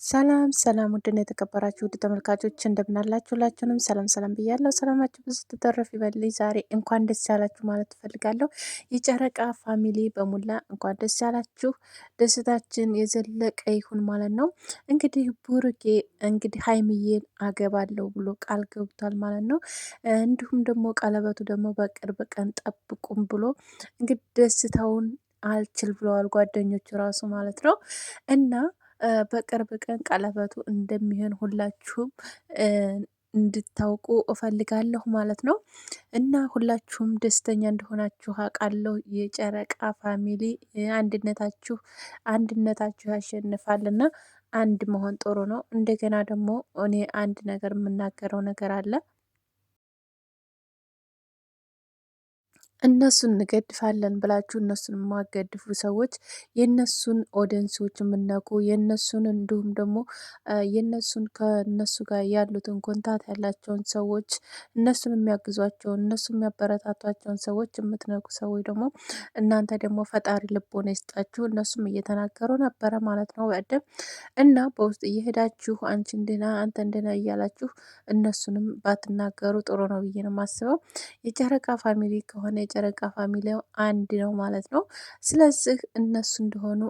ሰላም ሰላም ውድና የተከበራችሁ ውድ ተመልካቾች እንደምን አላችሁ? ሁላችሁንም ሰላም ሰላም ብያለሁ። ሰላማችሁ ብዙ ትተረፍ ይበልኝ። ዛሬ እንኳን ደስ ያላችሁ ማለት እፈልጋለሁ። የጨረቃ ፋሚሊ በሙላ እንኳን ደስ ያላችሁ። ደስታችን የዘለቀ ይሁን ማለት ነው። እንግዲህ ቡሩኬ እንግዲህ ሀይሚዬን አገባለሁ ብሎ ቃል ገብቷል ማለት ነው። እንዲሁም ደግሞ ቀለበቱ ደግሞ በቅርብ ቀን ጠብቁም ብሎ እንግዲህ ደስታውን አልችል ብለዋል ጓደኞቹ ራሱ ማለት ነው እና በቅርብ ቀን ቀለበቱ እንደሚሆን ሁላችሁም እንድታውቁ እፈልጋለሁ ማለት ነው። እና ሁላችሁም ደስተኛ እንደሆናችሁ አውቃለሁ። የጨረቃ ፋሚሊ አንድነታችሁ ያሸንፋልና አንድ መሆን ጥሩ ነው። እንደገና ደግሞ እኔ አንድ ነገር የምናገረው ነገር አለ። እነሱን እንገድፋለን ብላችሁ እነሱን የማገድፉ ሰዎች የነሱን ኦዲየንሶች የምነቁ የነሱን እንዲሁም ደግሞ የነሱን ከነሱ ጋር ያሉትን ኮንታት ያላቸውን ሰዎች እነሱን የሚያግዟቸውን እነሱ የሚያበረታቷቸውን ሰዎች የምትነቁ ሰዎች ደግሞ እናንተ ደግሞ ፈጣሪ ልቦና ይስጣችሁ። እነሱም እየተናገሩ ነበረ ማለት ነው በቀደም እና በውስጥ እየሄዳችሁ አንቺ እንድና አንተ እንድና እያላችሁ እነሱንም ባትናገሩ ጥሩ ነው ብዬ ነው የማስበው። የጨረቃ ፋሚሊ ከሆነ የጨረቃ ፋሚሊው አንድ ነው ማለት ነው። ስለዚህ እነሱ እንደሆኑ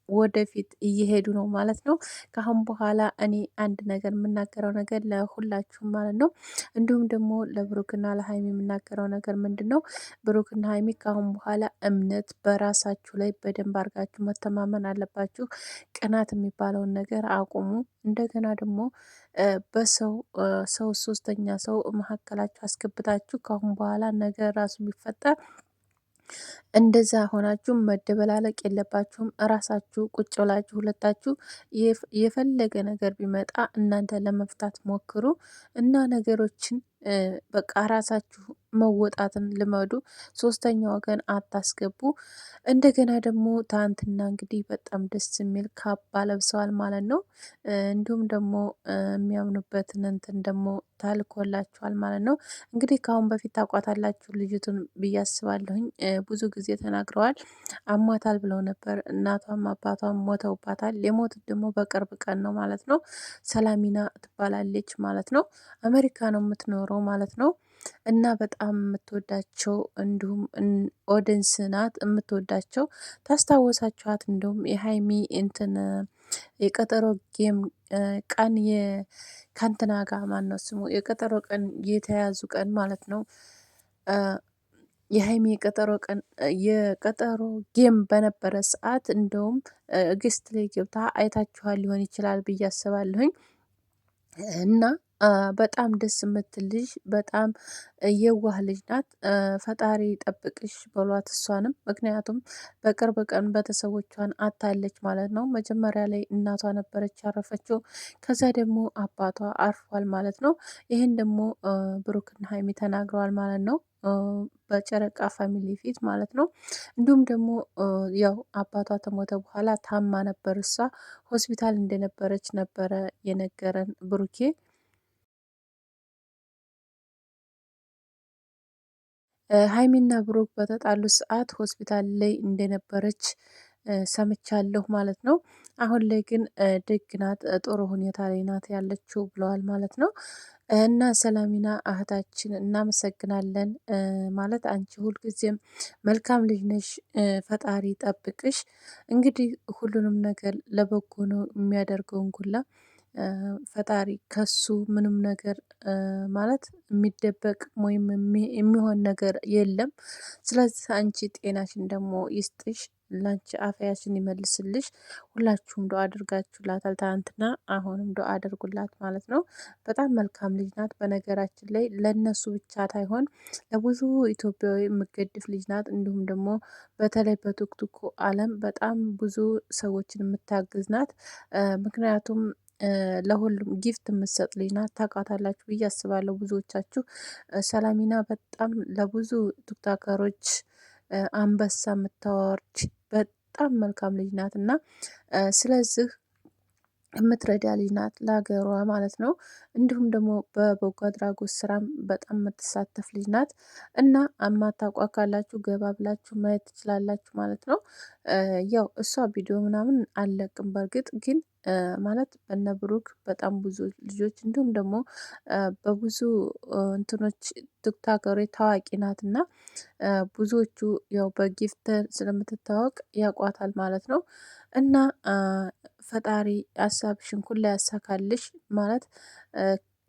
ወደፊት እየሄዱ ነው ማለት ነው። ከአሁን በኋላ እኔ አንድ ነገር የምናገረው ነገር ለሁላችሁም ማለት ነው። እንዲሁም ደግሞ ለብሩክና ለሀይሚ የምናገረው ነገር ምንድን ነው? ብሩክና ሀይሚ ከአሁን በኋላ እምነት በራሳችሁ ላይ በደንብ አድርጋችሁ መተማመን አለባችሁ። ቅናት የሚባለውን ነገር አቁሙ። እንደገና ደግሞ ሰው ሶስተኛ ሰው መካከላችሁ አስገብታችሁ ከአሁን በኋላ ነገር ራሱ ቢፈጠር እንደዛ ሆናችሁ መደበላለቅ የለባችሁም። እራሳችሁ ቁጭ ብላችሁ ሁለታችሁ የፈለገ ነገር ቢመጣ እናንተ ለመፍታት ሞክሩ እና ነገሮችን በቃ ራሳችሁ መወጣትን ልመዱ። ሶስተኛ ወገን አታስገቡ። እንደገና ደግሞ ትናንትና እንግዲህ በጣም ደስ የሚል ካባ ለብሰዋል ማለት ነው። እንዲሁም ደግሞ የሚያምኑበትን እንትን ደግሞ ታልኮላችኋል ማለት ነው። እንግዲህ ከአሁን በፊት ታውቋታላችሁ ልጅቱን ብዬ አስባለሁኝ። ብዙ ጊዜ ተናግረዋል። አሟታል ብለው ነበር። እናቷም አባቷም ሞተውባታል። የሞቱት ደግሞ በቅርብ ቀን ነው ማለት ነው። ሰላሚና ትባላለች ማለት ነው። አሜሪካ ነው የምትኖረው ማለት ነው። እና በጣም የምትወዳቸው እንዲሁም ኦዲንስ ናት የምትወዳቸው። ታስታወሳችኋት? እንዲሁም የሀይሚ እንትን የቀጠሮ ጌም ቀን ከንትና ጋር ማን ነው ስሙ የቀጠሮ ቀን የተያዙ ቀን ማለት ነው። የሀይሚ የቀጠሮ ጌም በነበረ ሰዓት እንደውም ግስት ላይ ገብታ አይታችኋል ሊሆን ይችላል ብዬ አስባለሁኝ። እና በጣም ደስ የምትል ልጅ በጣም የዋህ ልጅ ናት። ፈጣሪ ጠብቅሽ በሏት እሷንም። ምክንያቱም በቅርብ ቀን ቤተሰቦቿን አታለች ማለት ነው። መጀመሪያ ላይ እናቷ ነበረች ያረፈችው። ከዛ ደግሞ አባቷ አርፏል ማለት ነው። ይህን ደግሞ ብሩክና ሀይሚ ተናግረዋል ማለት ነው። በጨረቃ ፋሚሊ ፊት ማለት ነው። እንዲሁም ደግሞ ያው አባቷ ከሞተ በኋላ ታማ ነበር። እሷ ሆስፒታል እንደነበረች ነበረ የነገረን ብሩኬ። ሀይሚና ብሩክ በተጣሉ ሰዓት ሆስፒታል ላይ እንደነበረች ሰምቻለሁ ማለት ነው። አሁን ላይ ግን ደግ ናት፣ ጥሩ ሁኔታ ላይ ናት ያለችው ብለዋል ማለት ነው። እና ሰላሚና እህታችን እናመሰግናለን ማለት አንቺ ሁልጊዜም መልካም ልጅ ነሽ። ፈጣሪ ጠብቅሽ። እንግዲህ ሁሉንም ነገር ለበጎ ነው የሚያደርገውን ኩላ ፈጣሪ ከሱ ምንም ነገር ማለት የሚደበቅ ወይም የሚሆን ነገር የለም። ስለዚህ አንቺ ጤናሽን ደግሞ ይስጥሽ፣ ላንቺ አፍያሽን ይመልስልሽ። ሁላችሁም ዱአ አድርጋችሁላታል ትናንትና፣ አሁንም ዱአ አድርጉላት ማለት ነው። በጣም መልካም ልጅ ናት። በነገራችን ላይ ለነሱ ብቻ ሳይሆን ለብዙ ኢትዮጵያዊ የምገድፍ ልጅ ናት። እንዲሁም ደግሞ በተለይ በቲክቶክ ዓለም በጣም ብዙ ሰዎችን የምታግዝ ናት። ምክንያቱም ለሁሉም ጊፍት የምትሰጥ ልጅ ናት። ታውቃታላችሁ ብዬ አስባለሁ ብዙዎቻችሁ። ሰላሚና በጣም ለብዙ ቲክቶከሮች አንበሳ የምታወርድ በጣም መልካም ልጅ ናት እና ስለዚህ የምትረዳ ልጅ ናት ለሀገሯ ማለት ነው። እንዲሁም ደግሞ በበጎ አድራጎት ስራም በጣም የምትሳተፍ ልጅ ናት እና አማታውቋ ካላችሁ ገባ ብላችሁ ማየት ትችላላችሁ ማለት ነው። ያው እሷ ቪዲዮ ምናምን አልለቅም በእርግጥ ግን ማለት በነ ብሩክ በጣም ብዙ ልጆች እንዲሁም ደግሞ በብዙ እንትኖች ቲክቶከሮች ታዋቂ ናት እና ብዙዎቹ ያው በጊፍት ስለምትታወቅ ያውቋታል ማለት ነው። እና ፈጣሪ ሀሳብሽን ሁላ ያሳካልሽ ማለት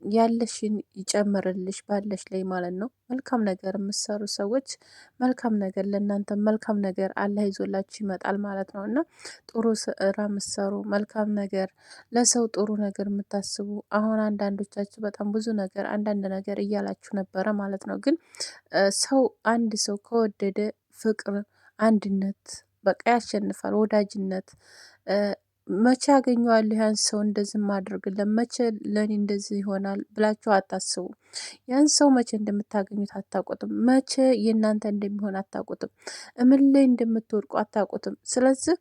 ያለሽን ይጨምርልሽ ባለሽ ላይ ማለት ነው። መልካም ነገር የምትሰሩ ሰዎች መልካም ነገር ለእናንተ መልካም ነገር አላህ ይዞላችሁ ይመጣል ማለት ነው። እና ጥሩ ስራ የምትሰሩ መልካም ነገር ለሰው ጥሩ ነገር የምታስቡ አሁን አንዳንዶቻችሁ በጣም ብዙ ነገር አንዳንድ ነገር እያላችሁ ነበረ ማለት ነው። ግን ሰው አንድ ሰው ከወደደ ፍቅር፣ አንድነት በቃ ያሸንፋል። ወዳጅነት መቼ አገኘዋለሁ ያን ሰው እንደዚህ ማድረግለት መቼ ለኔ እንደዚህ ይሆናል ብላችሁ አታስቡ። ያን ሰው መቼ እንደምታገኙት አታውቁትም። መቼ የእናንተ እንደሚሆን አታውቁትም። ምን ላይ እንደምትወድቁ አታውቁትም። ስለዚህ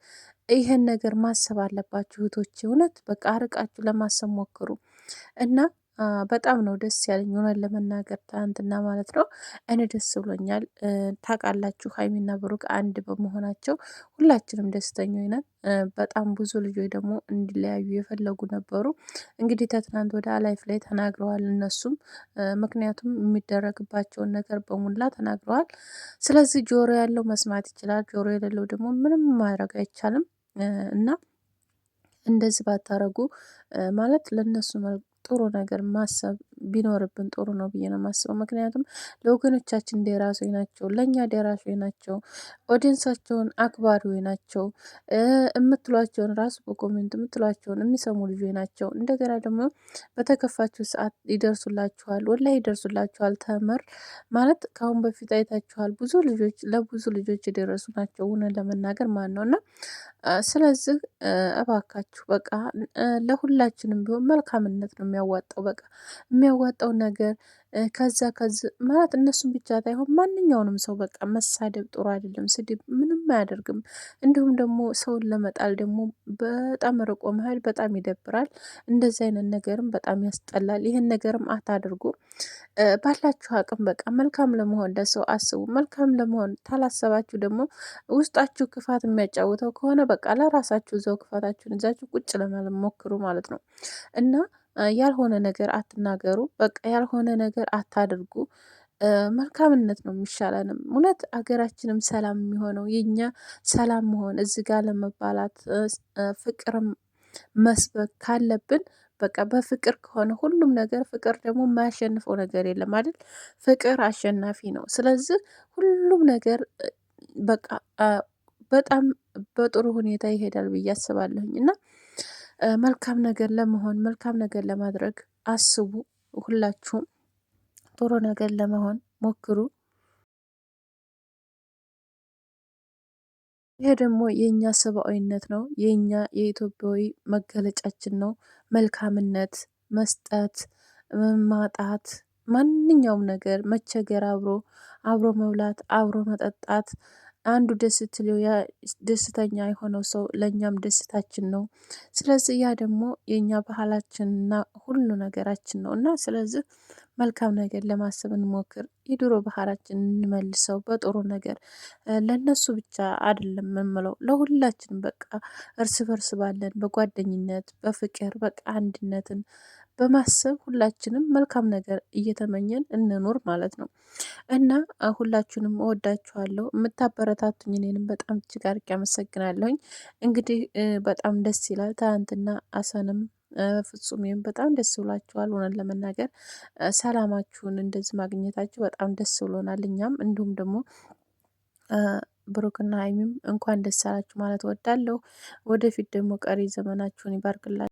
ይሄን ነገር ማሰብ አለባችሁ እህቶቼ። እውነት በቃ አርቃችሁ ለማሰብ ሞክሩ እና በጣም ነው ደስ ያለኝ እውነት ለመናገር ትናንትና ማለት ነው። እኔ ደስ ብሎኛል። ታውቃላችሁ ሀይሚና ብሩክ አንድ በመሆናቸው ሁላችንም ደስተኞች ነን። በጣም ብዙ ልጆች ደግሞ እንዲለያዩ የፈለጉ ነበሩ። እንግዲህ ከትናንት ወደ ላይፍ ላይ ተናግረዋል እነሱም ምክንያቱም የሚደረግባቸውን ነገር በሙላ ተናግረዋል። ስለዚህ ጆሮ ያለው መስማት ይችላል፣ ጆሮ የሌለው ደግሞ ምንም ማድረግ አይቻልም እና እንደዚህ ባታረጉ ማለት ለነሱ ጥሩ ነገር ማሰብ ቢኖርብን ጥሩ ነው ብዬ ነው የማስበው። ምክንያቱም ለወገኖቻችን ደራሾች ናቸው፣ ለእኛ ደራሾች ናቸው፣ ኦዲየንሳቸውን አክባሪዎች ናቸው። የምትሏቸውን ራሱ በኮሜንት የምትሏቸውን የሚሰሙ ልጆች ናቸው። እንደገና ደግሞ በተከፋችሁ ሰዓት ይደርሱላችኋል፣ ወላሂ ይደርሱላችኋል። ተምር ማለት ከአሁን በፊት አይታችኋል። ብዙ ልጆች ለብዙ ልጆች የደረሱ ናቸው እውነት ለመናገር ማን ነው እና ስለዚህ እባካችሁ በቃ ለሁላችንም ቢሆን መልካምነት ነው የሚያዋጣው። በቃ የሚያዋጣው ነገር ከዛ ማለት እነሱን ብቻ ሳይሆን ማንኛውንም ሰው በቃ መሳደብ ጥሩ አይደለም። ስድብ ምንም አያደርግም። እንዲሁም ደግሞ ሰውን ለመጣል ደግሞ በጣም ርቆ መሄድ በጣም ይደብራል። እንደዚህ አይነት ነገርም በጣም ያስጠላል። ይህን ነገርም አታድርጉ። ባላችሁ አቅም በቃ መልካም ለመሆን ለሰው አስቡ። መልካም ለመሆን ታላሰባችሁ ደግሞ ውስጣችሁ ክፋት የሚያጫውተው ከሆነ በቃ ለራሳችሁ እዛው ክፋታችሁን ይዛችሁ ቁጭ ለማለት ሞክሩ ማለት ነው እና ያልሆነ ነገር አትናገሩ። በቃ ያልሆነ ነገር አታድርጉ። መልካምነት ነው የሚሻለንም። እውነት አገራችንም ሰላም የሚሆነው የኛ ሰላም መሆን እዚህ ጋር ለመባላት ፍቅርም መስበክ ካለብን በቃ በፍቅር ከሆነ ሁሉም ነገር ፍቅር ደግሞ የማያሸንፈው ነገር የለም አይደል? ፍቅር አሸናፊ ነው። ስለዚህ ሁሉም ነገር በቃ በጣም በጥሩ ሁኔታ ይሄዳል ብዬ አስባለሁኝ እና መልካም ነገር ለመሆን መልካም ነገር ለማድረግ አስቡ። ሁላችሁም ጥሩ ነገር ለመሆን ሞክሩ። ይሄ ደግሞ የእኛ ሰብአዊነት ነው። የእኛ የኢትዮጵያዊ መገለጫችን ነው። መልካምነት፣ መስጠት፣ ማጣት፣ ማንኛውም ነገር መቸገር፣ አብሮ መብላት፣ አብሮ መጠጣት አንዱ ደስ ትለው ያ ደስተኛ የሆነው ሰው ለእኛም ደስታችን ነው። ስለዚህ ያ ደግሞ የእኛ ባህላችንና ሁሉ ነገራችን ነው እና ስለዚህ መልካም ነገር ለማሰብ እንሞክር። የድሮ ባህላችን እንመልሰው በጥሩ ነገር። ለነሱ ብቻ አይደለም የምንምለው ለሁላችንም በቃ እርስ በርስ ባለን በጓደኝነት በፍቅር በቃ አንድነትን በማሰብ ሁላችንም መልካም ነገር እየተመኘን እንኑር ማለት ነው እና ሁላችሁንም እወዳችኋለሁ። የምታበረታቱኝ እኔንም በጣም እጅግ አድርጌ አመሰግናለሁኝ። እንግዲህ በጣም ደስ ይላል። ትናንትና አሰንም ፍጹሜም በጣም ደስ ብሏቸዋል። ሆነን ለመናገር ሰላማችሁን እንደዚህ ማግኘታችሁ በጣም ደስ ብሎናል እኛም እንዲሁም ደግሞ ብሩክና ሀይሚም እንኳን ደስ አላችሁ ማለት ወዳለሁ። ወደፊት ደግሞ ቀሪ ዘመናችሁን ይባርክላችሁ።